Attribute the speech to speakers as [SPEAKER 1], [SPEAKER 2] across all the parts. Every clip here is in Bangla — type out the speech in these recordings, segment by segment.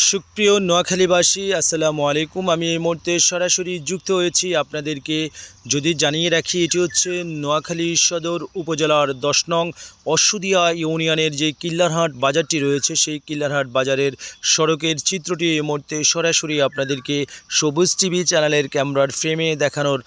[SPEAKER 1] সুপ্রিয় নোয়াখালীবাসী, আসসালামু আলাইকুম। আমি এই মুহূর্তে সরাসরি যুক্ত হয়েছি আপনাদেরকে যদি জানিয়ে রাখি, এটি হচ্ছে নোয়াখালী সদর উপজেলার 10 নং অশ্বদিয়া ইউনিয়নের যে কিল্লারহাট বাজারটি রয়েছে, সেই কিল্লারহাট বাজারের সড়কের চিত্রটি এই মুহূর্তে সরাসরি আপনাদেরকে সবুজ টিভি চ্যানেলের ক্যামেরার ফ্রেমে দেখানোর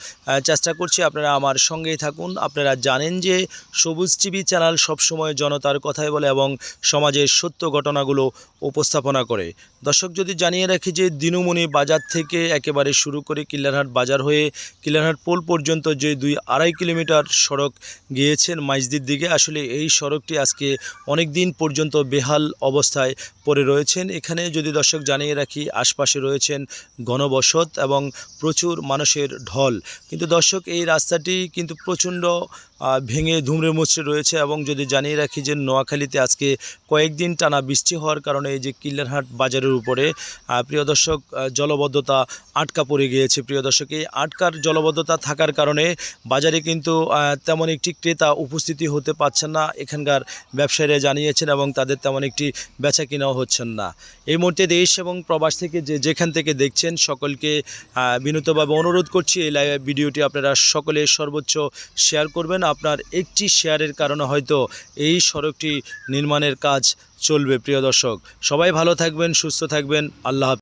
[SPEAKER 1] চেষ্টা করছি। আপনারা আমার সঙ্গেই থাকুন। আপনারা জানেন যে সবুজ টিভি চ্যানেল সবসময় জনতার কথাই বলে এবং সমাজের সত্য ঘটনাগুলো উপস্থাপনা করে। দর্শক, যদি জানিয়ে রাখি যে দিনুমণি বাজার থেকে একেবারে শুরু করে কিল্লারহাট বাজার হয়ে কিল্লারহাট পোল পর্যন্ত যে 2-2.5 কিলোমিটার সড়ক গিয়েছেন মাইজদির দিকে, আসলে এই সড়কটি আজকে অনেক দিন পর্যন্ত বেহাল অবস্থায় পড়ে রয়েছেন। এখানে যদি দর্শক জানিয়ে রাখি, আশপাশে রয়েছেন ঘনবসত এবং প্রচুর মানুষের ঢল। কিন্তু দর্শক, এই রাস্তাটি কিন্তু প্রচণ্ড ভেঙে ধুমড়ে মুচড়ে রয়েছে এবং যদি জানিয়ে রাখি যে নোয়াখালীতে আজকে কয়েকদিন টানা বৃষ্টি হওয়ার কারণে এই যে কিল্লারহাট বাজারের উপরে প্রিয় দর্শক জলবদ্ধতা আটকা পড়ে গিয়েছে। প্রিয় দর্শক, এই আটকার জলবদ্ধতা থাকার কারণে বাজারে কিন্তু তেমন একটি ক্রেতা উপস্থিতি হতে পারছেন না, এখানকার ব্যবসায়ীরা জানিয়েছেন, এবং তাদের তেমন একটি বেচা কিনাও হচ্ছেন না। এই মুহূর্তে দেশ এবং প্রবাস থেকে যেখান থেকে দেখছেন সকলকে বিনীতভাবে অনুরোধ করছি, এই লাইভ ভিডিওটি আপনারা সকলে সর্বোচ্চ শেয়ার করবেন। আপনার একটি শেয়ারের কারণে হয়তো এই সড়কটি নির্মাণের কাজ চলবে। প্রিয় দর্শক, সবাই ভালো থাকবেন, সুস্থ থাকবেন। আল্লাহ হাফেজ।